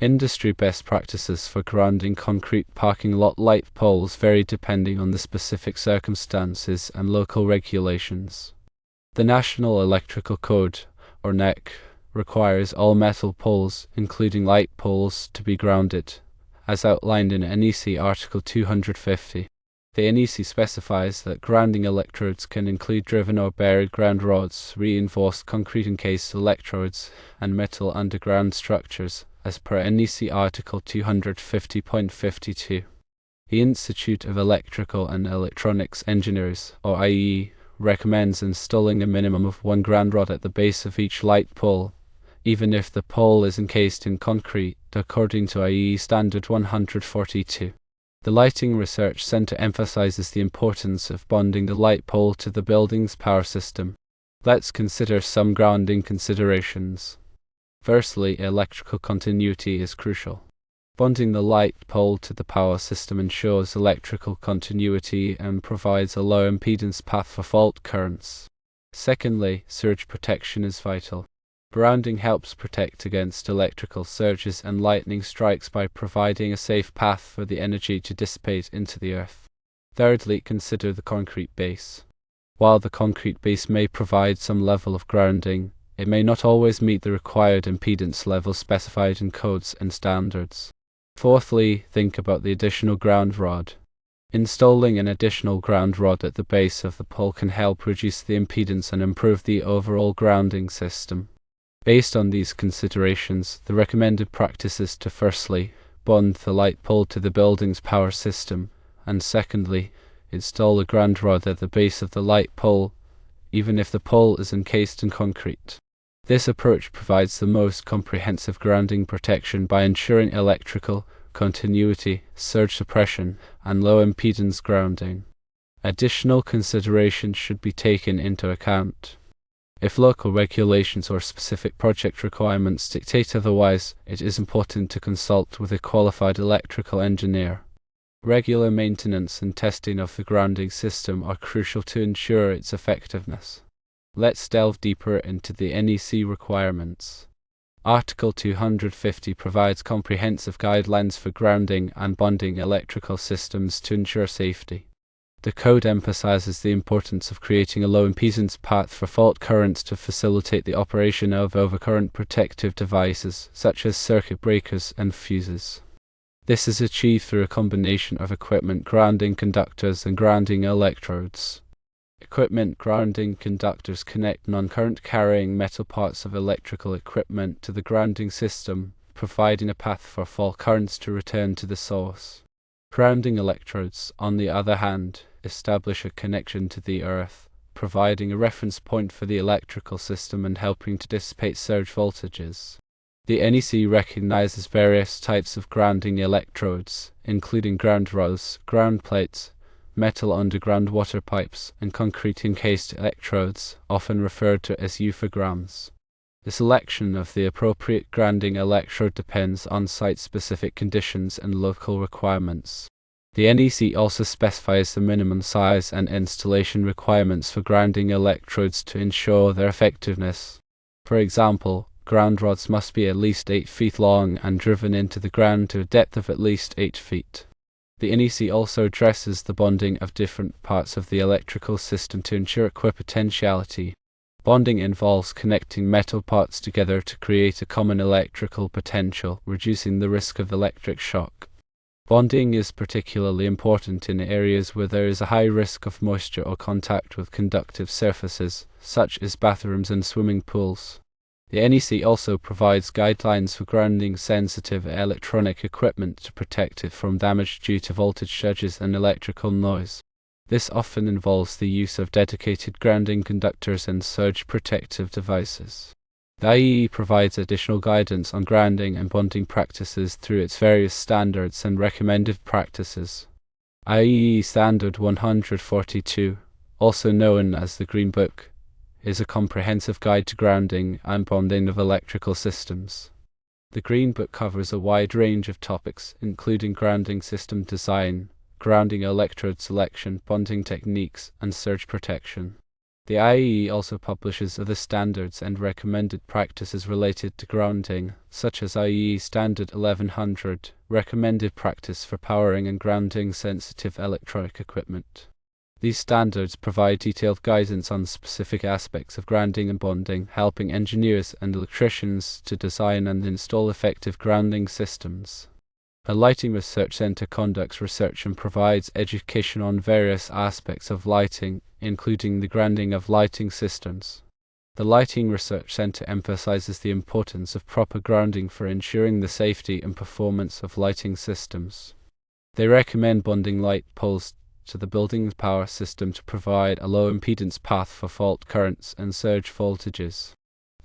Industry best practices for grounding concrete parking lot light poles vary depending on the specific circumstances and local regulations. The National Electrical Code, or NEC, requires all metal poles, including light poles, to be grounded, as outlined in NEC Article 250. The NEC specifies that grounding electrodes can include driven or buried ground rods, reinforced concrete encased electrodes, and metal underground structures, as per NEC Article 250.52. The Institute of Electrical and Electronics Engineers, or IEEE, recommends installing a minimum of one ground rod at the base of each light pole, even if the pole is encased in concrete, according to IEEE Standard 142. The Lighting Research Center emphasizes the importance of bonding the light pole to the building's power system. Let's consider some grounding considerations. Firstly, electrical continuity is crucial. Bonding the light pole to the power system ensures electrical continuity and provides a low impedance path for fault currents. Secondly, surge protection is vital. Grounding helps protect against electrical surges and lightning strikes by providing a safe path for the energy to dissipate into the earth. Thirdly, consider the concrete base. While the concrete base may provide some level of grounding, it may not always meet the required impedance level specified in codes and standards. Fourthly, think about the additional ground rod. Installing an additional ground rod at the base of the pole can help reduce the impedance and improve the overall grounding system. Based on these considerations, the recommended practice is to firstly, bond the light pole to the building's power system, and secondly, install a ground rod at the base of the light pole, even if the pole is encased in concrete. This approach provides the most comprehensive grounding protection by ensuring electrical continuity, surge suppression, and low impedance grounding. Additional considerations should be taken into account. If local regulations or specific project requirements dictate otherwise, it is important to consult with a qualified electrical engineer. Regular maintenance and testing of the grounding system are crucial to ensure its effectiveness. Let's delve deeper into the NEC requirements. Article 250 provides comprehensive guidelines for grounding and bonding electrical systems to ensure safety. The code emphasizes the importance of creating a low impedance path for fault currents to facilitate the operation of overcurrent protective devices, such as circuit breakers and fuses. This is achieved through a combination of equipment grounding conductors and grounding electrodes. Equipment grounding conductors connect non-current carrying metal parts of electrical equipment to the grounding system, providing a path for fault currents to return to the source. Grounding electrodes, on the other hand, establish a connection to the earth, providing a reference point for the electrical system and helping to dissipate surge voltages. The NEC recognizes various types of grounding electrodes, including ground rods, ground plates, metal underground water pipes, and concrete encased electrodes, often referred to as euphograms. The selection of the appropriate grounding electrode depends on site-specific conditions and local requirements. The NEC also specifies the minimum size and installation requirements for grounding electrodes to ensure their effectiveness. For example, ground rods must be at least 8 feet long and driven into the ground to a depth of at least 8 feet. The NEC also addresses the bonding of different parts of the electrical system to ensure equipotentiality. Bonding involves connecting metal parts together to create a common electrical potential, reducing the risk of electric shock. Bonding is particularly important in areas where there is a high risk of moisture or contact with conductive surfaces, such as bathrooms and swimming pools. The NEC also provides guidelines for grounding sensitive electronic equipment to protect it from damage due to voltage surges and electrical noise. This often involves the use of dedicated grounding conductors and surge protective devices. The IEEE provides additional guidance on grounding and bonding practices through its various standards and recommended practices. IEEE Standard 142, also known as the Green Book, is a comprehensive guide to grounding and bonding of electrical systems. The Green Book covers a wide range of topics, including grounding system design, grounding electrode selection, bonding techniques, and surge protection. The IEEE also publishes other standards and recommended practices related to grounding, such as IEEE Standard 1100, recommended practice for powering and grounding sensitive electronic equipment. These standards provide detailed guidance on specific aspects of grounding and bonding, helping engineers and electricians to design and install effective grounding systems. The Lighting Research Center conducts research and provides education on various aspects of lighting, including the grounding of lighting systems. The Lighting Research Center emphasizes the importance of proper grounding for ensuring the safety and performance of lighting systems. They recommend bonding light poles to the building's power system to provide a low impedance path for fault currents and surge voltages.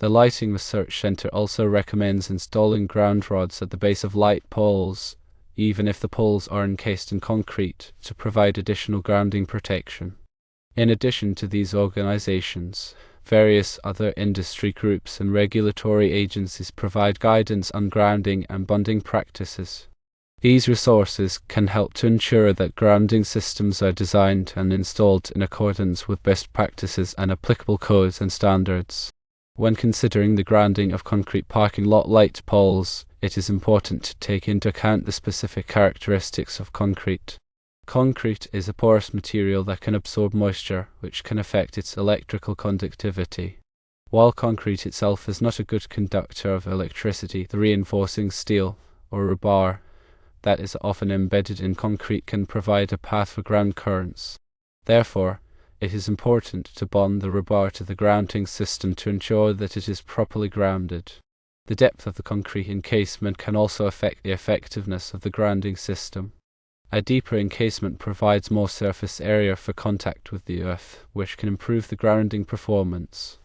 The Lighting Research Center also recommends installing ground rods at the base of light poles, even if the poles are encased in concrete, to provide additional grounding protection. In addition to these organizations, various other industry groups and regulatory agencies provide guidance on grounding and bonding practices. These resources can help to ensure that grounding systems are designed and installed in accordance with best practices and applicable codes and standards. When considering the grounding of concrete parking lot light poles, it is important to take into account the specific characteristics of concrete. Concrete is a porous material that can absorb moisture, which can affect its electrical conductivity. While concrete itself is not a good conductor of electricity, the reinforcing steel, or rebar, that is often embedded in concrete can provide a path for ground currents. Therefore, it is important to bond the rebar to the grounding system to ensure that it is properly grounded. The depth of the concrete encasement can also affect the effectiveness of the grounding system. A deeper encasement provides more surface area for contact with the earth, which can improve the grounding performance.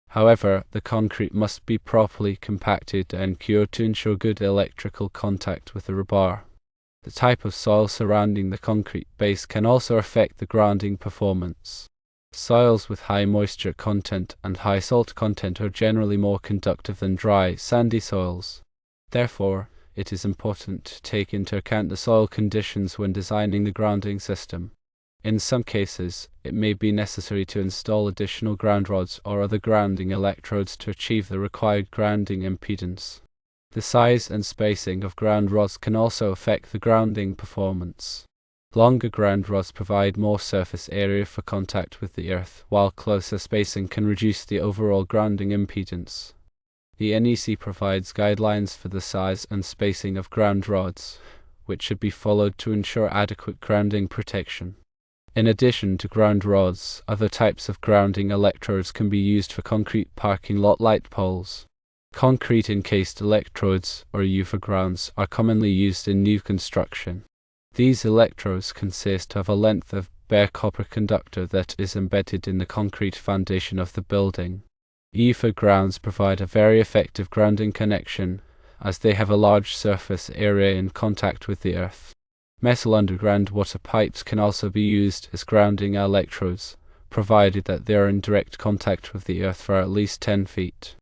However, the concrete must be properly compacted and cured to ensure good electrical contact with the rebar. The type of soil surrounding the concrete base can also affect the grounding performance. Soils with high moisture content and high salt content are generally more conductive than dry, sandy soils. Therefore, it is important to take into account the soil conditions when designing the grounding system. In some cases, it may be necessary to install additional ground rods or other grounding electrodes to achieve the required grounding impedance. The size and spacing of ground rods can also affect the grounding performance. Longer ground rods provide more surface area for contact with the earth, while closer spacing can reduce the overall grounding impedance. The NEC provides guidelines for the size and spacing of ground rods, which should be followed to ensure adequate grounding protection. In addition to ground rods, other types of grounding electrodes can be used for concrete parking lot light poles. Concrete encased electrodes, or UFA grounds, are commonly used in new construction. These electrodes consist of a length of bare copper conductor that is embedded in the concrete foundation of the building. UFA grounds provide a very effective grounding connection, as they have a large surface area in contact with the earth. Metal underground water pipes can also be used as grounding electrodes, provided that they are in direct contact with the earth for at least 10 feet.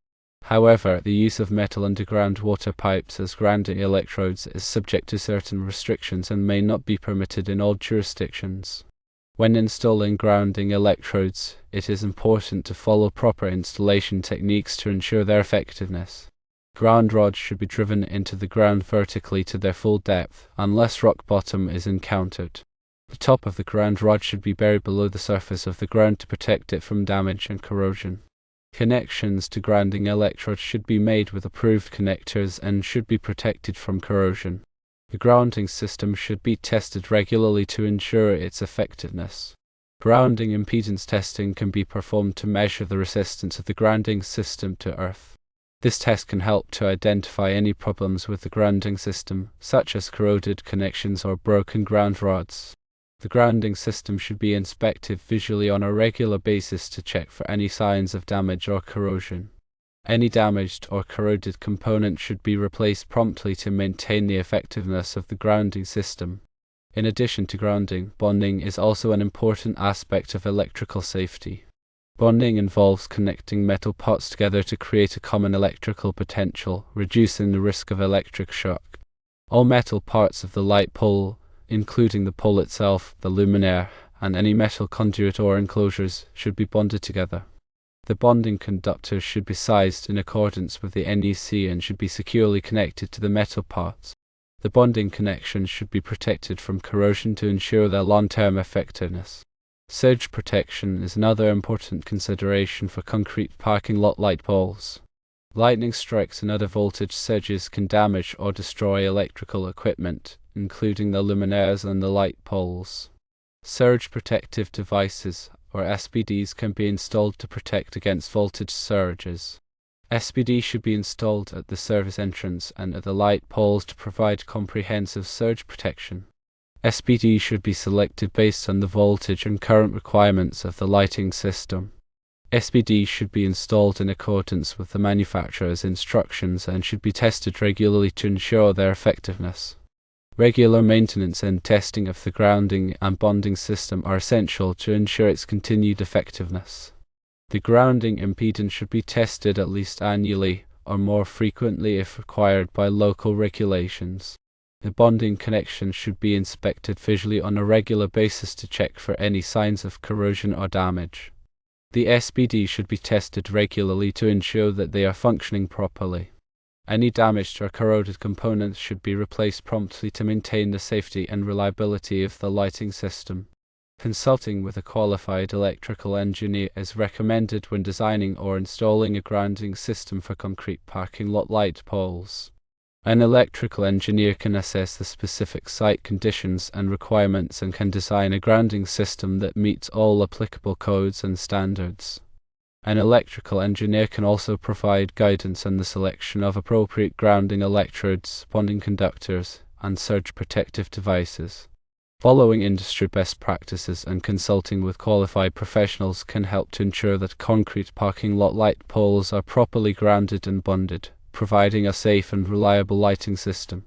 However, the use of metal underground water pipes as grounding electrodes is subject to certain restrictions and may not be permitted in all jurisdictions. When installing grounding electrodes, it is important to follow proper installation techniques to ensure their effectiveness. Ground rods should be driven into the ground vertically to their full depth, unless rock bottom is encountered. The top of the ground rod should be buried below the surface of the ground to protect it from damage and corrosion. Connections to grounding electrodes should be made with approved connectors and should be protected from corrosion. The grounding system should be tested regularly to ensure its effectiveness. Grounding impedance testing can be performed to measure the resistance of the grounding system to earth. This test can help to identify any problems with the grounding system, such as corroded connections or broken ground rods. The grounding system should be inspected visually on a regular basis to check for any signs of damage or corrosion. Any damaged or corroded component should be replaced promptly to maintain the effectiveness of the grounding system. In addition to grounding, bonding is also an important aspect of electrical safety. Bonding involves connecting metal parts together to create a common electrical potential, reducing the risk of electric shock. All metal parts of the light pole, including the pole itself, the luminaire, and any metal conduit or enclosures should be bonded together. The bonding conductors should be sized in accordance with the NEC and should be securely connected to the metal parts. The bonding connections should be protected from corrosion to ensure their long-term effectiveness. Surge protection is another important consideration for concrete parking lot light poles. Lightning strikes and other voltage surges can damage or destroy electrical equipment, including the luminaires and the light poles. Surge protective devices, or SPDs, can be installed to protect against voltage surges. SPD should be installed at the service entrance and at the light poles to provide comprehensive surge protection. SPD should be selected based on the voltage and current requirements of the lighting system. SPD should be installed in accordance with the manufacturer's instructions and should be tested regularly to ensure their effectiveness. Regular maintenance and testing of the grounding and bonding system are essential to ensure its continued effectiveness. The grounding impedance should be tested at least annually or more frequently if required by local regulations. The bonding connection should be inspected visually on a regular basis to check for any signs of corrosion or damage. The SPD should be tested regularly to ensure that they are functioning properly. Any damaged or corroded components should be replaced promptly to maintain the safety and reliability of the lighting system. Consulting with a qualified electrical engineer is recommended when designing or installing a grounding system for concrete parking lot light poles. An electrical engineer can assess the specific site conditions and requirements and can design a grounding system that meets all applicable codes and standards. An electrical engineer can also provide guidance on the selection of appropriate grounding electrodes, bonding conductors, and surge protective devices. Following industry best practices and consulting with qualified professionals can help to ensure that concrete parking lot light poles are properly grounded and bonded, providing a safe and reliable lighting system.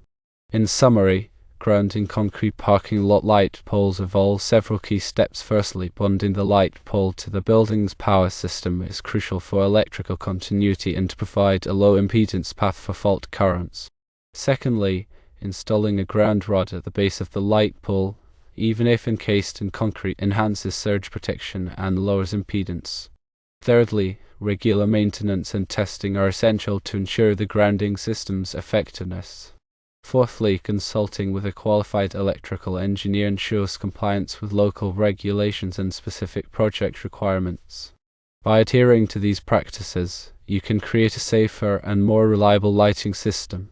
In summary, grounding concrete parking lot light poles involves several key steps. Firstly, bonding the light pole to the building's power system is crucial for electrical continuity and to provide a low impedance path for fault currents. Secondly, installing a ground rod at the base of the light pole, even if encased in concrete, enhances surge protection and lowers impedance. Thirdly, regular maintenance and testing are essential to ensure the grounding system's effectiveness. Fourthly, consulting with a qualified electrical engineer ensures compliance with local regulations and specific project requirements. By adhering to these practices, you can create a safer and more reliable lighting system.